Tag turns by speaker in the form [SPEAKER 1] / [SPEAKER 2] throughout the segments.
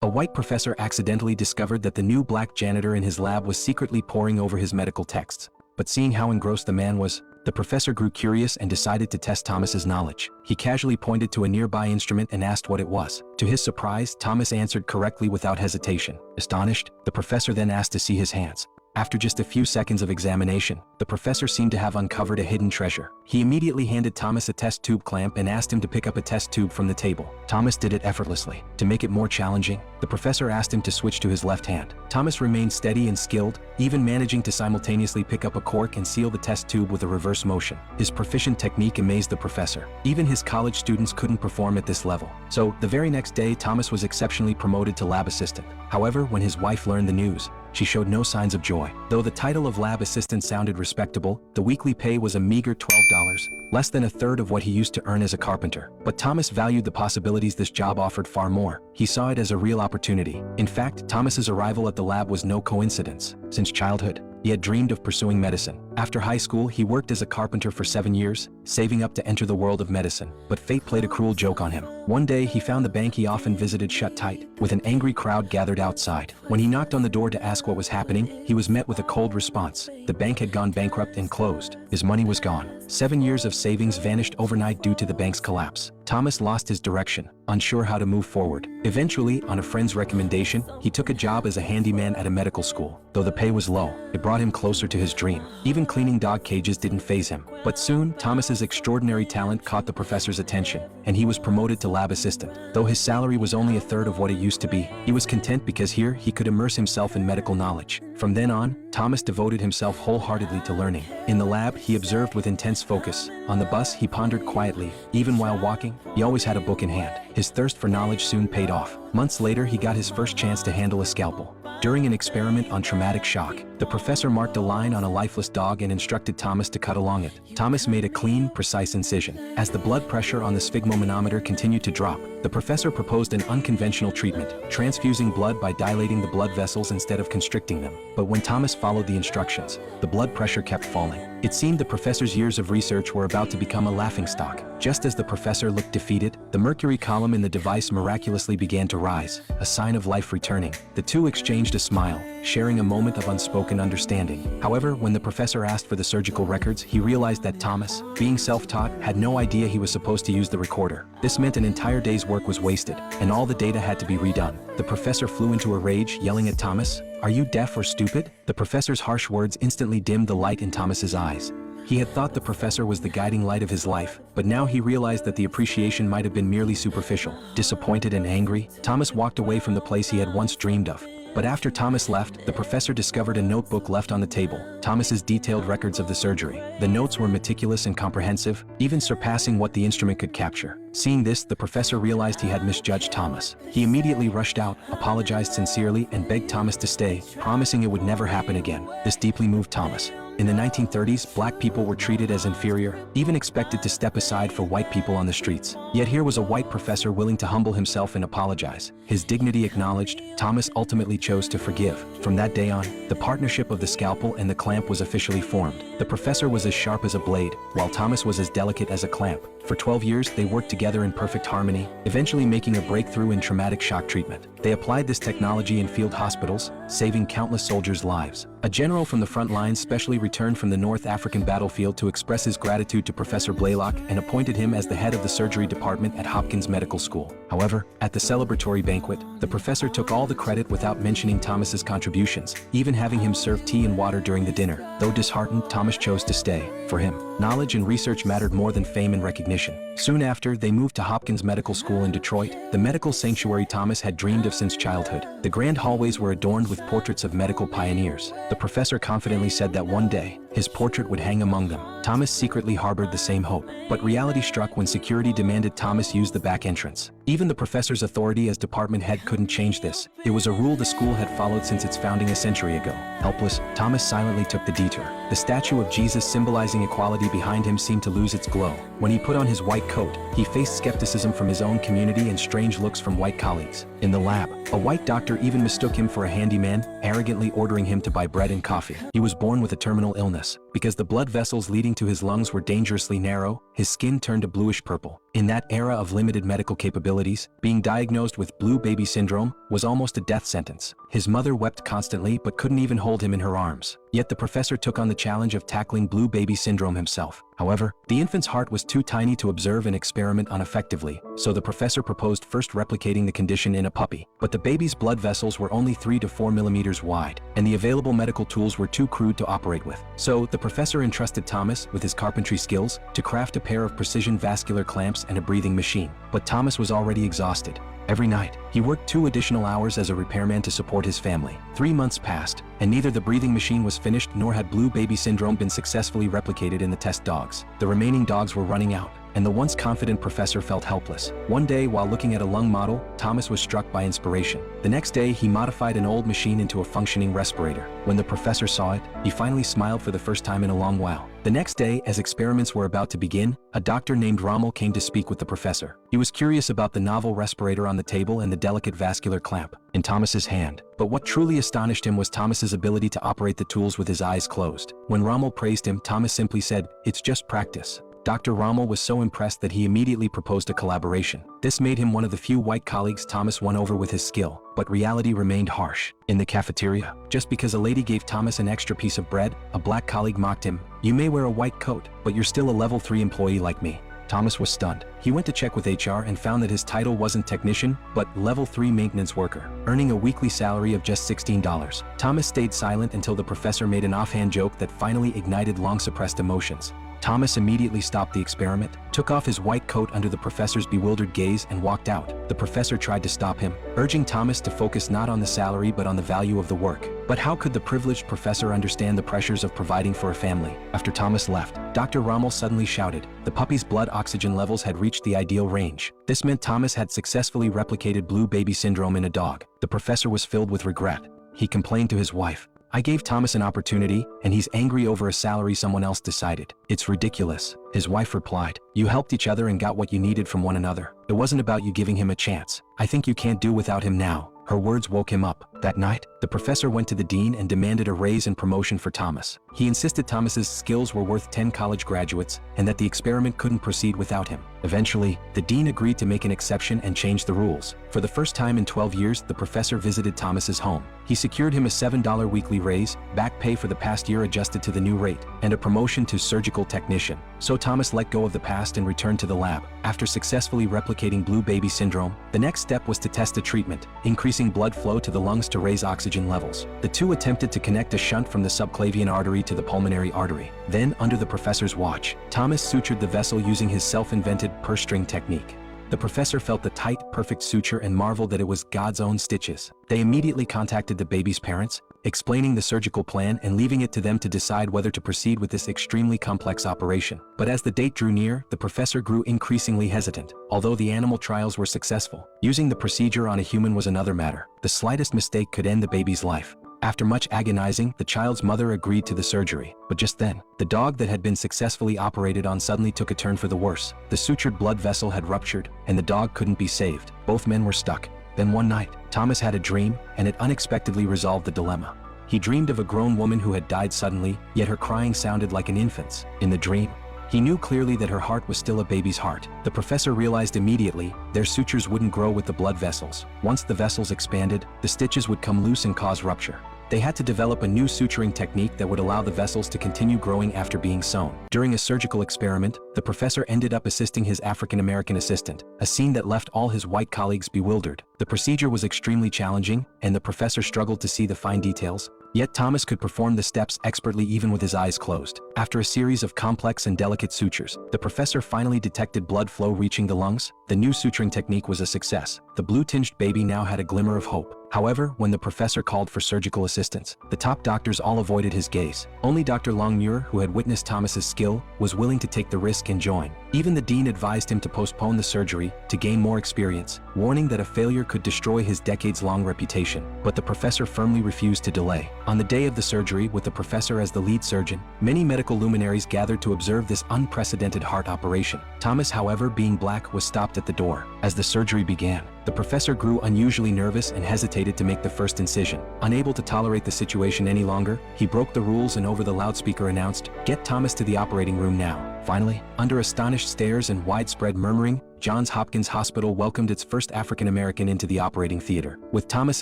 [SPEAKER 1] white professor accidentally discovered that the new black janitor in his lab was secretly poring over his medical texts. But seeing how engrossed the man was, the professor grew curious and decided to test Thomas's knowledge. He casually pointed to a nearby instrument and asked what it was. To his surprise, Thomas answered correctly without hesitation. Astonished, the professor then asked to see his hands. After just a few seconds of examination, the professor seemed to have uncovered a hidden treasure. He immediately handed Thomas a test tube clamp and asked him to pick up a test tube from the table. Thomas did it effortlessly. To make it more challenging, the professor asked him to switch to his left hand. Thomas remained steady and skilled, even managing to simultaneously pick up a cork and seal the test tube with a reverse motion. His proficient technique amazed the professor. Even his college students couldn't perform at this level. So, the very next day, Thomas was exceptionally promoted to lab assistant. However, when his wife learned the news, she showed no signs of joy. Though the title of lab assistant sounded respectable, the weekly pay was a meager $12, less than a third of what he used to earn as a carpenter. But Thomas valued the possibilities this job offered far more. He saw it as a real opportunity. In fact, Thomas's arrival at the lab was no coincidence. Since childhood, he had dreamed of pursuing medicine. After high school, he worked as a carpenter for 7 years, saving up to enter the world of medicine. But fate played a cruel joke on him. One day, he found the bank he often visited shut tight, with an angry crowd gathered outside. When he knocked on the door to ask what was happening, he was met with a cold response. The bank had gone bankrupt and closed. His money was gone. 7 years of savings vanished overnight due to the bank's collapse. Thomas lost his direction, unsure how to move forward. Eventually, on a friend's recommendation, he took a job as a handyman at a medical school. Though the pay was low, it brought him closer to his dream. Even cleaning dog cages didn't faze him. But soon, Thomas's extraordinary talent caught the professor's attention, and he was promoted to lab assistant. Though his salary was only a third of what it used to be, he was content because here he could immerse himself in medical knowledge. From then on, Thomas devoted himself wholeheartedly to learning. In the lab, he observed with intense focus. On the bus, he pondered quietly. Even while walking, he always had a book in hand. His thirst for knowledge soon paid off. Months later, he got his first chance to handle a scalpel. During an experiment on traumatic shock, the professor marked a line on a lifeless dog and instructed Thomas to cut along it. Thomas made a clean, precise incision. As the blood pressure on the sphygmomanometer continued to drop, the professor proposed an unconventional treatment, transfusing blood by dilating the blood vessels instead of constricting them. But when Thomas followed the instructions, the blood pressure kept falling. It seemed the professor's years of research were about to become a laughingstock. Just as the professor looked defeated, the mercury column in the device miraculously began to rise, a sign of life returning. The two exchanged a smile, sharing a moment of unspoken understanding. However, when the professor asked for the surgical records, he realized that Thomas, being self-taught, had no idea he was supposed to use the recorder. This meant an entire day's work was wasted, and all the data had to be redone. The professor flew into a rage, yelling at Thomas, "Are you deaf or stupid?" The professor's harsh words instantly dimmed the light in Thomas's eyes. He had thought the professor was the guiding light of his life, but now he realized that the appreciation might have been merely superficial. Disappointed and angry, Thomas walked away from the place he had once dreamed of. But after Thomas left, the professor discovered a notebook left on the table, Thomas's detailed records of the surgery. The notes were meticulous and comprehensive, even surpassing what the instrument could capture. Seeing this, the professor realized he had misjudged Thomas. He immediately rushed out, apologized sincerely, and begged Thomas to stay, promising it would never happen again. This deeply moved Thomas. In the 1930s, black people were treated as inferior, even expected to step aside for white people on the streets. Yet here was a white professor willing to humble himself and apologize. His dignity acknowledged, Thomas ultimately chose to forgive. From that day on, the partnership of the scalpel and the clamp was officially formed. The professor was as sharp as a blade, while Thomas was as delicate as a clamp. For 12 years, they worked together in perfect harmony, eventually making a breakthrough in traumatic shock treatment. They applied this technology in field hospitals, saving countless soldiers' lives. A general from the front lines specially returned from the North African battlefield to express his gratitude to Professor Blaylock and appointed him as the head of the surgery department at Hopkins Medical School. However, at the celebratory banquet, the professor took all the credit without mentioning Thomas's contributions, even having him serve tea and water during the dinner. Though disheartened, Thomas chose to stay. For him, knowledge and research mattered more than fame and recognition. Soon after, they moved to Hopkins Medical School in Detroit, the medical sanctuary Thomas had dreamed of since childhood. The grand hallways were adorned with portraits of medical pioneers. The professor confidently said that one day, his portrait would hang among them. Thomas secretly harbored the same hope. But reality struck when security demanded Thomas use the back entrance. Even the professor's authority as department head couldn't change this. It was a rule the school had followed since its founding a century ago. Helpless, Thomas silently took the detour. The statue of Jesus symbolizing equality behind him seemed to lose its glow. When he put on his white coat, he faced skepticism from his own community and strange looks from white colleagues. In the lab, a white doctor even mistook him for a handyman, arrogantly ordering him to buy bread and coffee. He was born with a terminal illness. illness. Because the blood vessels leading to his lungs were dangerously narrow, his skin turned a bluish purple. In that era of limited medical capabilities, being diagnosed with blue baby syndrome was almost a death sentence. His mother wept constantly but couldn't even hold him in her arms. Yet the professor took on the challenge of tackling blue baby syndrome himself. However, the infant's heart was too tiny to observe and experiment on effectively, so the professor proposed first replicating the condition in a puppy. But the baby's blood vessels were only 3 to 4 millimeters wide, and the available medical tools were too crude to operate with. So the professor entrusted Thomas, with his carpentry skills, to craft a pair of precision vascular clamps and a breathing machine. But Thomas was already exhausted. Every night, he worked 2 additional hours as a repairman to support his family. 3 months passed, and neither the breathing machine was finished nor had blue baby syndrome been successfully replicated in the test dogs. The remaining dogs were running out, and the once confident professor felt helpless. One day, while looking at a lung model, Thomas was struck by inspiration. The next day, he modified an old machine into a functioning respirator. When the professor saw it, he finally smiled for the first time in a long while. The next day, as experiments were about to begin, a doctor named Rommel came to speak with the professor. He was curious about the novel respirator on the table and the delicate vascular clamp in Thomas's hand. But what truly astonished him was Thomas's ability to operate the tools with his eyes closed. When Rommel praised him, Thomas simply said, "It's just practice." Dr. Rommel was so impressed that he immediately proposed a collaboration. This made him one of the few white colleagues Thomas won over with his skill, but reality remained harsh. In the cafeteria, just because a lady gave Thomas an extra piece of bread, a black colleague mocked him, "You may wear a white coat, but you're still a level 3 employee like me." Thomas was stunned. He went to check with HR and found that his title wasn't technician, but level 3 maintenance worker, earning a weekly salary of just $16. Thomas stayed silent until the professor made an offhand joke that finally ignited long-suppressed emotions. Thomas immediately stopped the experiment, took off his white coat under the professor's bewildered gaze, and walked out. The professor tried to stop him, urging Thomas to focus not on the salary but on the value of the work. But how could the privileged professor understand the pressures of providing for a family? After Thomas left, Dr. Rommel suddenly shouted. The puppy's blood oxygen levels had reached the ideal range. This meant Thomas had successfully replicated blue baby syndrome in a dog. The professor was filled with regret. He complained to his wife, "I gave Thomas an opportunity, and he's angry over a salary someone else decided. It's ridiculous." His wife replied, "You helped each other and got what you needed from one another. It wasn't about you giving him a chance. I think you can't do without him now." Her words woke him up. That night, the professor went to the dean and demanded a raise and promotion for Thomas. He insisted Thomas's skills were worth 10 college graduates and that the experiment couldn't proceed without him. Eventually, the dean agreed to make an exception and change the rules. For the first time in 12 years, the professor visited Thomas's home. He secured him a $7 weekly raise, back pay for the past year adjusted to the new rate, and a promotion to surgical technician. So Thomas let go of the past and returned to the lab. After successfully replicating blue baby syndrome, the next step was to test a treatment, increasing blood flow to the lungs to raise oxygen levels. The two attempted to connect a shunt from the subclavian artery to the pulmonary artery. Then, under the professor's watch, Thomas sutured the vessel using his self-invented purse-string technique. The professor felt the tight, perfect suture and marveled that it was God's own stitches. They immediately contacted the baby's parents, explaining the surgical plan and leaving it to them to decide whether to proceed with this extremely complex operation. But as the date drew near, the professor grew increasingly hesitant. Although the animal trials were successful, using the procedure on a human was another matter. The slightest mistake could end the baby's life. After much agonizing, the child's mother agreed to the surgery. But just then, the dog that had been successfully operated on suddenly took a turn for the worse. The sutured blood vessel had ruptured, and the dog couldn't be saved. Both men were stuck. Then one night, Thomas had a dream, and it unexpectedly resolved the dilemma. He dreamed of a grown woman who had died suddenly, yet her crying sounded like an infant's. In the dream, he knew clearly that her heart was still a baby's heart. The professor realized immediately their sutures wouldn't grow with the blood vessels. Once the vessels expanded, the stitches would come loose and cause rupture. They had to develop a new suturing technique that would allow the vessels to continue growing after being sewn. During a surgical experiment, the professor ended up assisting his African-American assistant, a scene that left all his white colleagues bewildered. The procedure was extremely challenging, and the professor struggled to see the fine details. Yet Thomas could perform the steps expertly even with his eyes closed. After a series of complex and delicate sutures, the professor finally detected blood flow reaching the lungs. The new suturing technique was a success. The blue-tinged baby now had a glimmer of hope. However, when the professor called for surgical assistance, the top doctors all avoided his gaze. Only Dr. Longmuir, who had witnessed Thomas's skill, was willing to take the risk and join. Even the dean advised him to postpone the surgery to gain more experience, warning that a failure could destroy his decades-long reputation. But the professor firmly refused to delay. On the day of the surgery, with the professor as the lead surgeon, many medical luminaries gathered to observe this unprecedented heart operation. Thomas, however, being black, was stopped at the door. As the surgery began, the The professor grew unusually nervous and hesitated to make the first incision. Unable to tolerate the situation any longer, he broke the rules and over the loudspeaker announced, "Get Thomas to the operating room now." Finally, under astonished stares and widespread murmuring, Johns Hopkins Hospital welcomed its first African American into the operating theater. With Thomas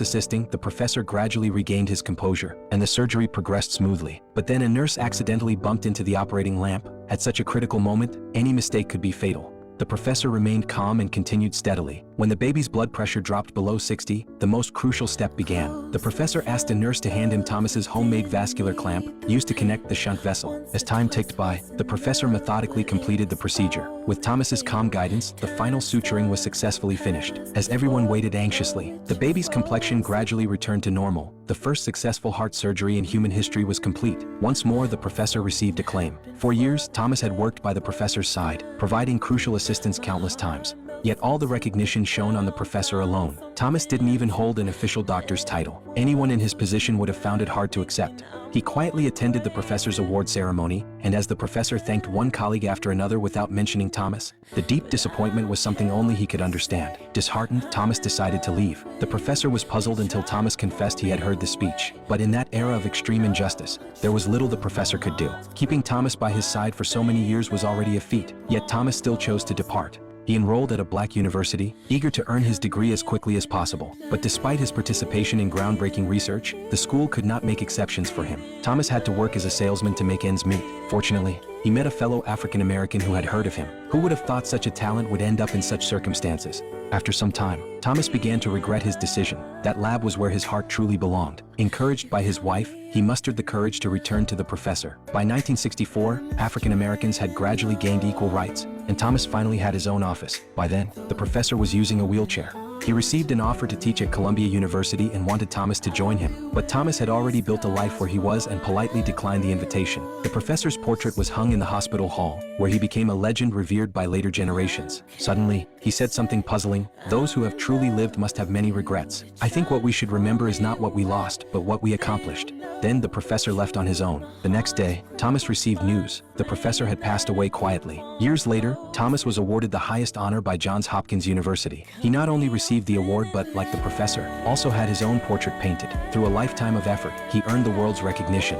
[SPEAKER 1] assisting, the professor gradually regained his composure, and the surgery progressed smoothly. But then a nurse accidentally bumped into the operating lamp. At such a critical moment, any mistake could be fatal. The professor remained calm and continued steadily. When the baby's blood pressure dropped below 60, the most crucial step began. The professor asked a nurse to hand him Thomas's homemade vascular clamp, used to connect the shunt vessel. As time ticked by, the professor methodically completed the procedure. With Thomas's calm guidance, the final suturing was successfully finished. As everyone waited anxiously, the baby's complexion gradually returned to normal. The first successful heart surgery in human history was complete. Once more, the professor received acclaim. For years, Thomas had worked by the professor's side, providing crucial assistance countless times. Yet all the recognition shone on the professor alone. Thomas didn't even hold an official doctor's title. Anyone in his position would have found it hard to accept. He quietly attended the professor's award ceremony, and as the professor thanked one colleague after another without mentioning Thomas, the deep disappointment was something only he could understand. Disheartened, Thomas decided to leave. The professor was puzzled until Thomas confessed he had heard the speech. But in that era of extreme injustice, there was little the professor could do. Keeping Thomas by his side for so many years was already a feat, yet Thomas still chose to depart. He enrolled at a black university, eager to earn his degree as quickly as possible. But despite his participation in groundbreaking research, the school could not make exceptions for him. Thomas had to work as a salesman to make ends meet. Fortunately, he met a fellow African American who had heard of him. Who would have thought such a talent would end up in such circumstances? After some time, Thomas began to regret his decision. That lab was where his heart truly belonged. Encouraged by his wife, he mustered the courage to return to the professor. By 1964, African Americans had gradually gained equal rights, and Thomas finally had his own office. By then, the professor was using a wheelchair. He received an offer to teach at Columbia University and wanted Thomas to join him. But Thomas had already built a life where he was and politely declined the invitation. The professor's portrait was hung in the hospital hall, where he became a legend revered by later generations. Suddenly, he said something puzzling: "Those who have truly lived must have many regrets. I think what we should remember is not what we lost, but what we accomplished." Then the professor left on his own. The next day, Thomas received news. The professor had passed away quietly. Years later, Thomas was awarded the highest honor by Johns Hopkins University. He not only received the award but, like the professor, also had his own portrait painted. Through a lifetime of effort, he earned the world's recognition.